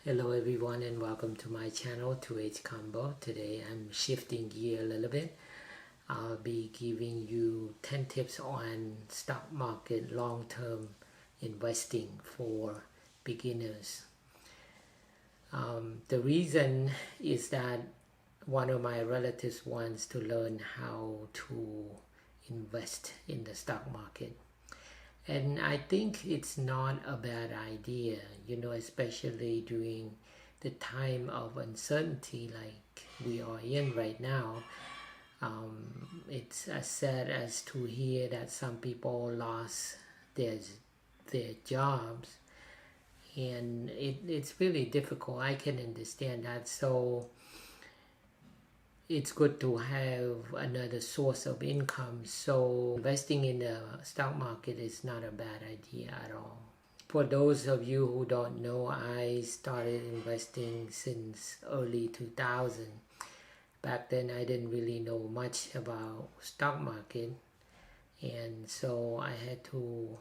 Hello everyone and welcome to my channel 2H Combo. Today I'm shifting gear a little bit. I'll be giving you 10 tips on stock market long-term investing for beginners. The reason is that one of my relatives wants to learn how to invest in the stock market. And I think it's not a bad idea, especially during the time of uncertainty like we are in right now. It's as sad as to hear that some people lost their jobs, and it's really difficult. I can understand that. So it's good to have another source of income. So investing in the stock market is not a bad idea at all. For those of you who don't know, I started investing since early 2000. Back then I didn't really know much about stock market, and so I had to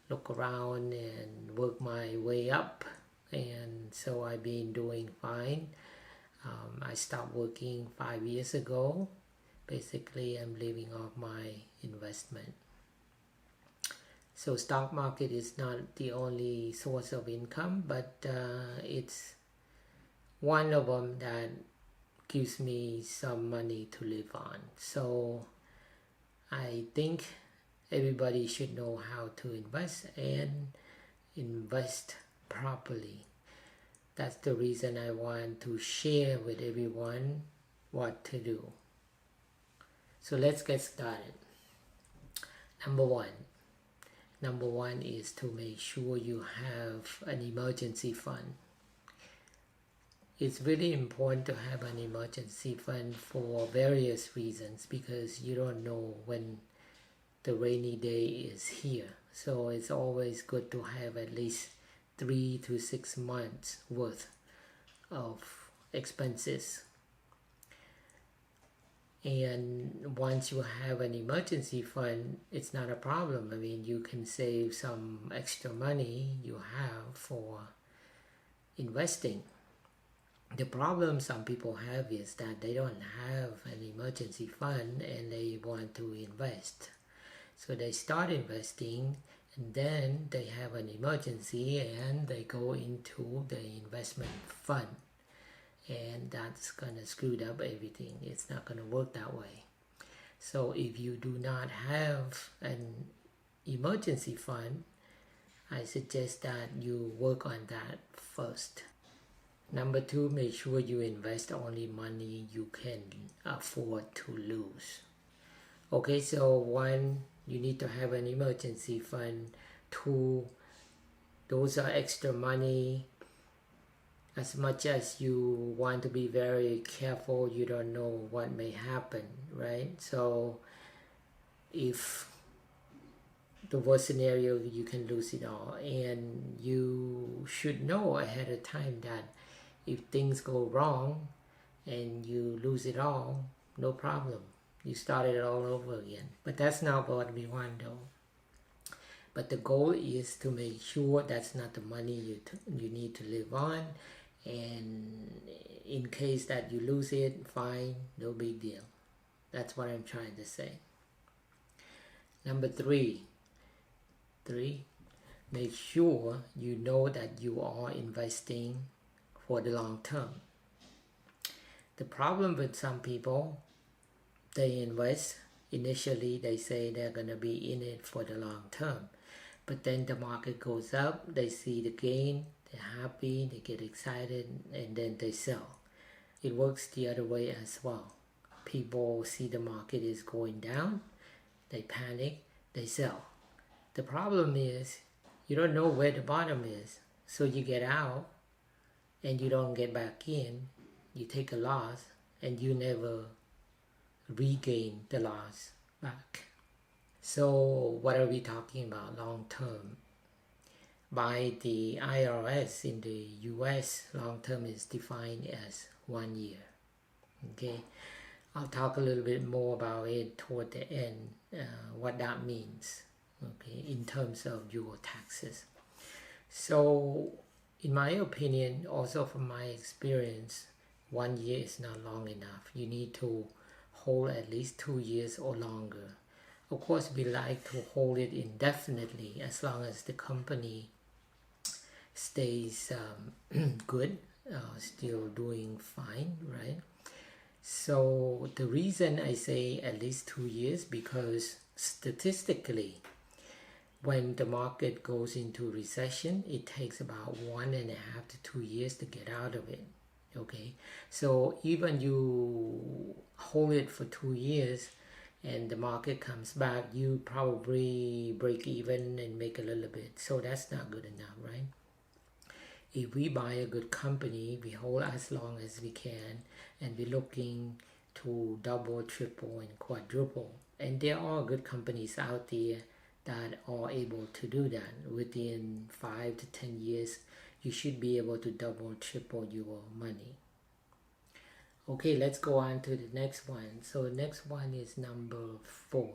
look around and work my way up, and so I've been doing fine. I stopped working 5 years ago. Basically, I'm living off my investment. So stock market is not the only source of income, but it's one of them that gives me some money to live on. So I think everybody should know how to invest and invest properly. That's the reason I want to share with everyone what to do. So let's get started. Number one is to make sure you have an emergency fund. It's really important to have an emergency fund for various reasons, because you don't know when the rainy day is here. So it's always good to have at least 3 to 6 months worth of expenses. And once you have an emergency fund, it's not a problem. I mean, you can save some extra money you have for investing. The problem some people have is that they don't have an emergency fund and they want to invest. So they start investing, and then they have an emergency and they go into the investment fund, and that's gonna screw up everything. It's not gonna work that way. So if you do not have an emergency fund, I suggest that you work on that first. Number 2, make sure you invest only money you can afford to lose. Okay, so 1, you need to have an emergency fund. 2, those are extra money. As much as you want to be very careful, you don't know what may happen, right? So if the worst scenario, you can lose it all, and you should know ahead of time that if things go wrong and you lose it all, no problem. You start it all over again. But that's not what we want though. But the goal is to make sure that's not the money you need to live on. And in case that you lose it, fine, no big deal. That's what I'm trying to say. Number 3, make sure you know that you are investing for the long term. The problem with some people, they invest initially, they say they're going to be in it for the long term, but then the market goes up, they see the gain, they're happy, they get excited, and then they sell. It works the other way as well. People see the market is going down, they panic, they sell. The problem is you don't know where the bottom is, so you get out and you don't get back in. You take a loss and you never regain the loss back. So what are we talking about long term? By the IRS in the US, long term is defined as 1 year. Okay, I'll talk a little bit more about it toward the end, what that means, okay, in terms of your taxes. So in my opinion, also from my experience, 1 year is not long enough. You need to hold at least 2 years or longer. Of course, we like to hold it indefinitely as long as the company stays good, still doing fine, right? So the reason I say at least 2 years, because statistically, when the market goes into recession, it takes about 1.5 to 2 years to get out of it. Okay, so even you hold it for 2 years and the market comes back, you probably break even and make a little bit. So that's not good enough, right? If we buy a good company, we hold as long as we can, and we're looking to double, triple, and quadruple. And there are good companies out there that are able to do that. Within 5 to 10 years, you should be able to double, triple your money. Okay, let's go on to the next one. So the next one is number 4.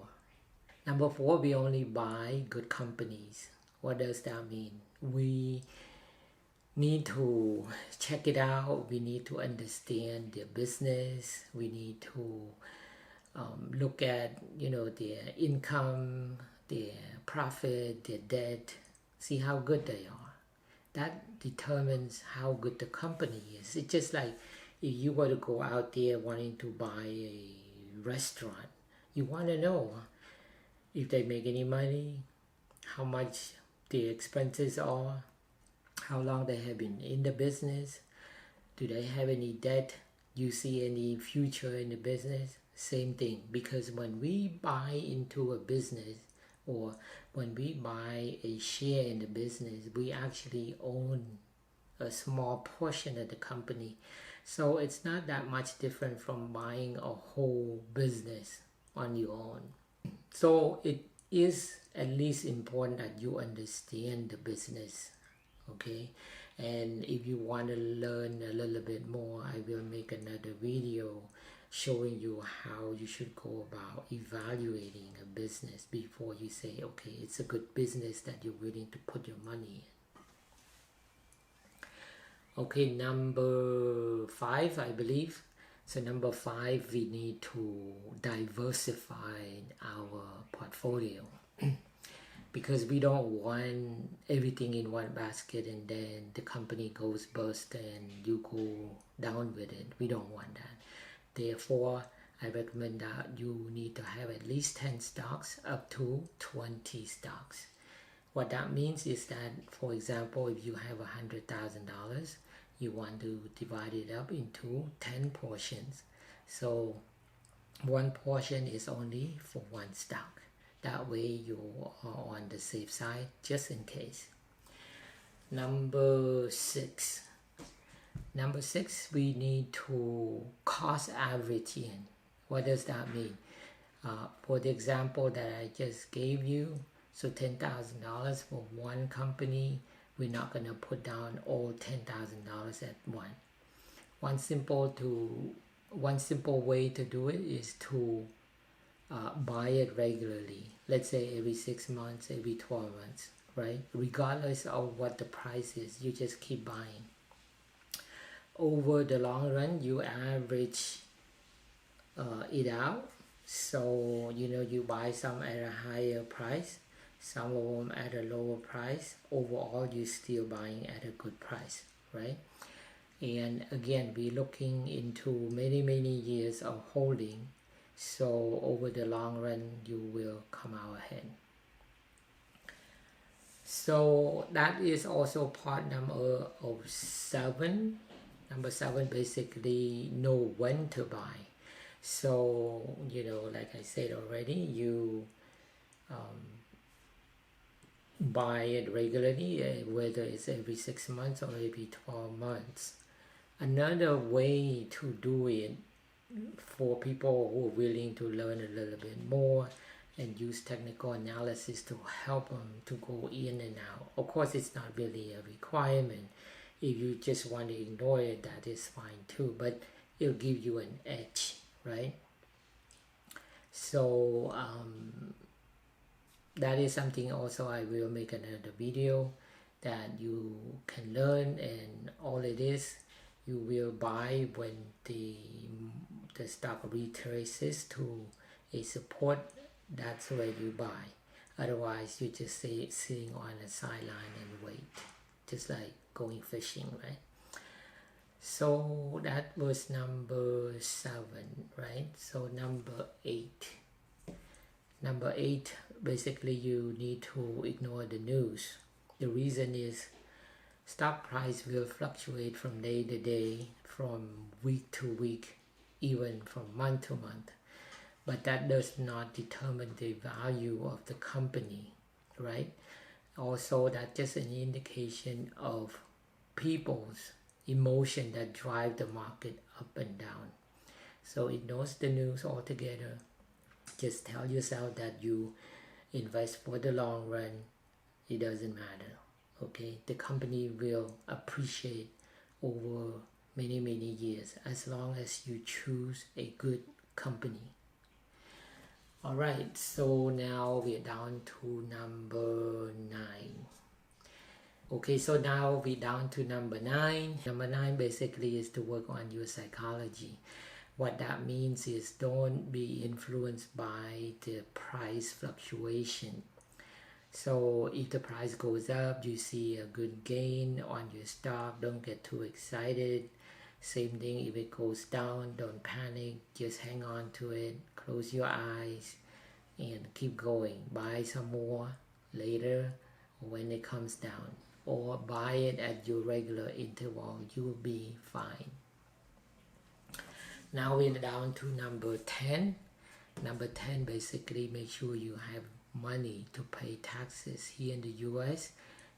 Number 4, we only buy good companies. What does that mean? We need to check it out. We need to understand their business. We need to look at, their income, their profit, their debt, see how good they are. That determines how good the company is. It's just like if you were to go out there wanting to buy a restaurant, you want to know if they make any money, how much the expenses are, how long they have been in the business, do they have any debt, you see any future in the business. Same thing, because when we buy into a business or when we buy a share in the business, we actually own a small portion of the company. So it's not that much different from buying a whole business on your own. So it is at least important that you understand the business, okay? And if you want to learn a little bit more, I will make another video showing you how you should go about evaluating a business before you say, okay, it's a good business that you're willing to put your money in. Okay, number 5, I believe. So number 5, we need to diversify our portfolio because we don't want everything in one basket and then the company goes bust and you go down with it. We don't want that. Therefore, I recommend that you need to have at least 10 stocks up to 20 stocks. What that means is that, for example, if you have $100,000, you want to divide it up into 10 portions. So one portion is only for one stock. That way you are on the safe side, just in case. Number 6. Number 6, we need to cost average in. What does that mean? For the example that I just gave you, so $10,000 for one company, we're not going to put down all $10,000 at once. One simple way to do it is to buy it regularly. Let's say every 6 months, every 12 months, right? Regardless of what the price is, you just keep buying. Over the long run, you average it out. So, you buy some at a higher price, some of them at a lower price. Overall, you're still buying at a good price, right? And again, we're looking into many, many years of holding. So over the long run, you will come out ahead. So that is also part number 7. Number 7, basically know when to buy. So, like I said already, you buy it regularly, whether it's every 6 months or every 12 months. Another way to do it for people who are willing to learn a little bit more and use technical analysis to help them to go in and out. Of course, it's not really a requirement. If you just want to ignore it, that is fine too, but it'll give you an edge, right? So that is something also I will make another video that you can learn, and all it is, you will buy when the stock retraces to a support. That's where you buy. Otherwise you just sitting on the sideline and wait, just like going fishing, right? So that was number 7, right? So number 8, basically you need to ignore the news. The reason is stock price will fluctuate from day to day, from week to week, even from month to month. But that does not determine the value of the company, right? Also, that's just an indication of people's emotion that drive the market up and down. So ignore the news altogether. Just tell yourself that you invest for the long run. It doesn't matter, okay? The company will appreciate over many years as long as you choose a good company. All right, so now we're down to number 9. Okay, so now we're down to number 9. Number 9 basically is to work on your psychology. What that means is don't be influenced by the price fluctuation. So if the price goes up, you see a good gain on your stock, don't get too excited. Same thing if it goes down, don't panic, just hang on to it, close your eyes and keep going. Buy some more later when it comes down, or buy it at your regular interval. You will be fine. Now we're down to number 10. Number 10, basically make sure you have money to pay taxes. Here in the US,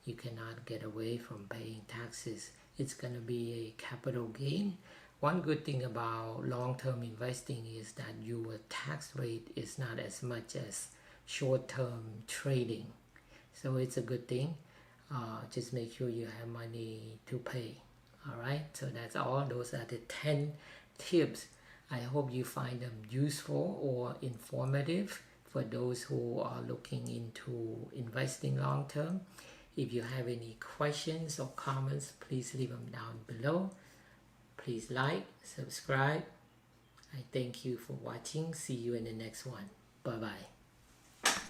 you cannot get away from paying taxes. It's gonna be a capital gain. One good thing about long-term investing is that your tax rate is not as much as short-term trading. So it's a good thing. Just make sure you have money to pay. All right, so that's all. Those are the 10 tips. I hope you find them useful or informative for those who are looking into investing long term. If you have any questions or comments, please leave them down below. Please like, subscribe. I thank you for watching. See you in the next one. Bye bye.